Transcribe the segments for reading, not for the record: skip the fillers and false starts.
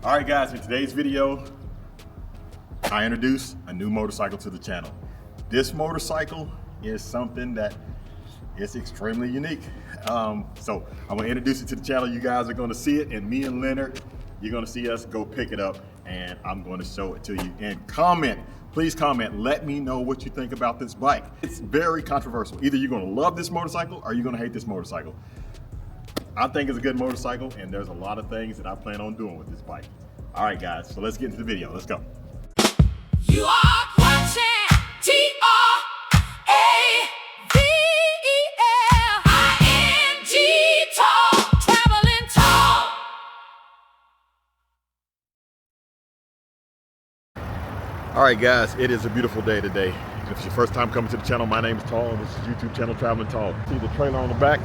All right, guys, in today's video, I introduce a new motorcycle to the channel. This motorcycle is something that is extremely unique. So I'm gonna introduce it to the channel. You guys are gonna see it, and me and Leonard, you're gonna see us go pick it up, and I'm gonna show it to you. And comment, please comment, let me know what you think about this bike. It's very controversial. Either you're gonna love this motorcycle or you're gonna hate this motorcycle. I think it's a good motorcycle, and there's a lot of things that I plan on doing with this bike. All right, guys, so let's get into the video. Let's go. You are watching TRAVELING Talk, Traveling Talk. All right, guys, it is a beautiful day today. If it's your first time coming to the channel, my name is Tall, and this is YouTube channel Traveling Tall. See the trailer on the back?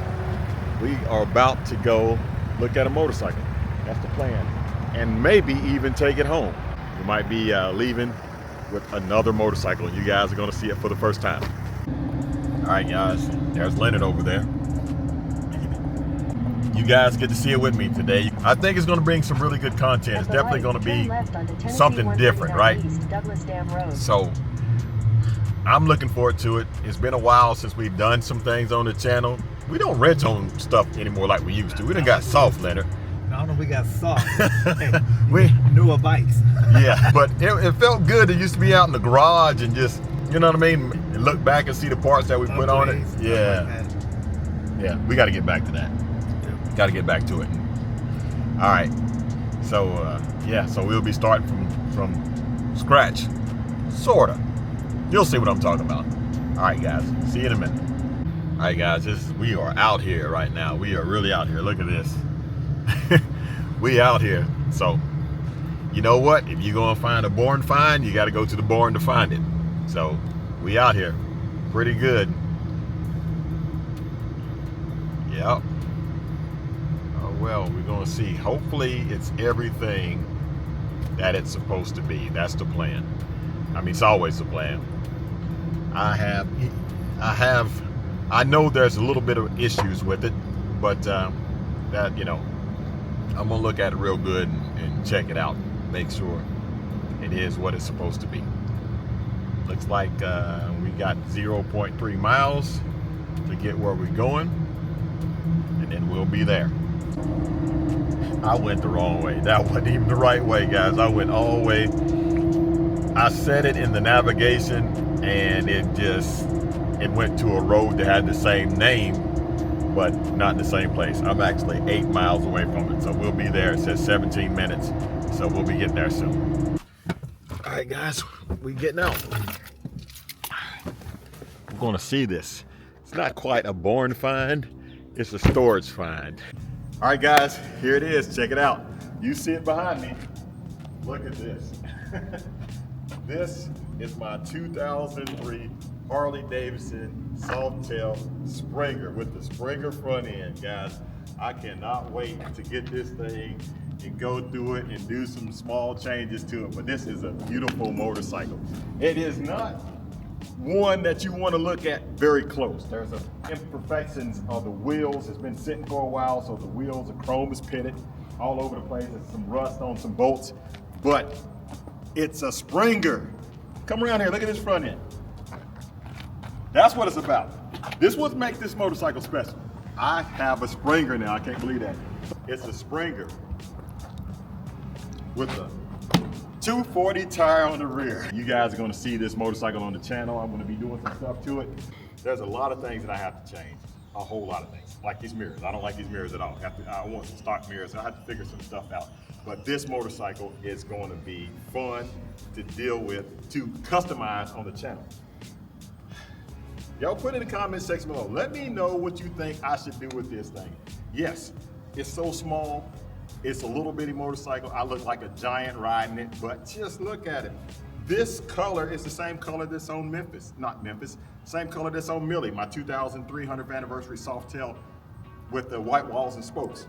We are about to go look at a motorcycle. That's the plan. And maybe even take it home. We might be leaving with another motorcycle. You guys are gonna see it for the first time. All right, guys, there's Leonard over there. You guys get to see it with me today. I think it's gonna bring some really good content. It's definitely gonna be something different, right? So I'm looking forward to it. It's been a while since we've done some things on the channel. We don't wrench on stuff anymore like we used to. We done got soft, Leonard. I don't know if we got soft. We newer bikes. Yeah, but it felt good. It used to be out in the garage and just, you know what I mean? And look back and see the parts that we put on it. Yeah. Yeah, we got to get back to that. Got to get back to it. All right. So, yeah, so we'll be starting from scratch. Sort of. You'll see what I'm talking about. All right, guys. See you in a minute. All right, guys, we are out here right now. We are really out here. Look at this. We out here. So, you know what? If you're going to find a barn find, you got to go to the barn to find it. So, we out here. Pretty good. Yep. Oh, well, we're going to see. Hopefully, it's everything that it's supposed to be. That's the plan. I mean, it's always the plan. I know there's a little bit of issues with it, but that, you know, I'm gonna look at it real good and check it out, make sure it is what it's supposed to be. Looks like we got 0.3 miles to get where we're going, and then we'll be there. I went the wrong way. That wasn't even the right way, guys. I went all the way. I set it in the navigation, and it went to a road that had the same name, but not in the same place. I'm actually 8 miles away from it, so we'll be there. It says 17 minutes, so we'll be getting there soon. All right, guys, we getting out. We're gonna see this. It's not quite a barn find, it's a storage find. All right, guys, here it is. Check it out. You see it behind me. Look at this. This is my 2003 Harley-Davidson Softail Springer with the Springer front end, guys. I cannot wait to get this thing and go through it and do some small changes to it, but this is a beautiful motorcycle. It is not one that you want to look at very close. There's imperfections of the wheels. It's been sitting for a while, so the wheels, the chrome is pitted all over the place. There's some rust on some bolts, but it's a Springer. Come around here, look at this front end. That's what it's about. This is what makes this motorcycle special. I have a Springer now, I can't believe that. It's a Springer with a 240 tire on the rear. You guys are gonna see this motorcycle on the channel. I'm gonna be doing some stuff to it. There's a lot of things that I have to change. A whole lot of things. Like these mirrors. I don't like these mirrors at all. I want some stock mirrors, so I have to figure some stuff out. But this motorcycle is going to be fun to deal with, to customize on the channel. Y'all put in the comment section below. Let me know what you think I should do with this thing. Yes, it's so small. It's a little bitty motorcycle. I look like a giant riding it, but just look at it. This color is the same color that's on same color that's on Millie, my 2300th anniversary Softail with the white walls and spokes.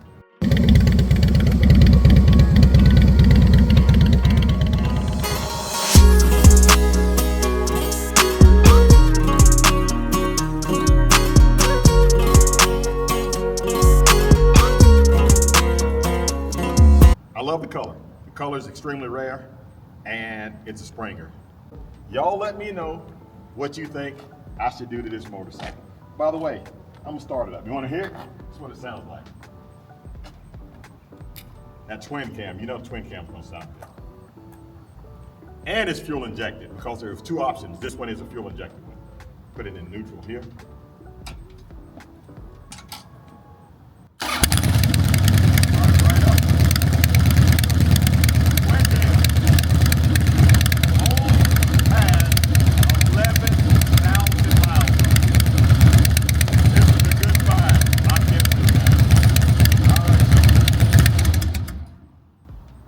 I love the color. The color is extremely rare, and it's a Springer. Y'all let me know what you think I should do to this motorcycle. By the way, I'm gonna start it up. You wanna hear it? That's what it sounds like. That twin cam, you know the twin cam's gonna sound good. And it's fuel injected because there's two options. This one is a fuel injected one. Put it in neutral here.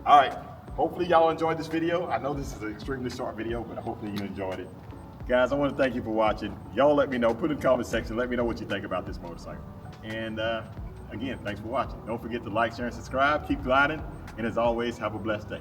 All right, hopefully y'all enjoyed this video. I know this is an extremely short video, but hopefully you enjoyed it. Guys, I want to thank you for watching. Y'all let me know, put in the comment section, let me know what you think about this motorcycle. And again, thanks for watching. Don't forget to like, share, and subscribe. Keep gliding, and as always, have a blessed day.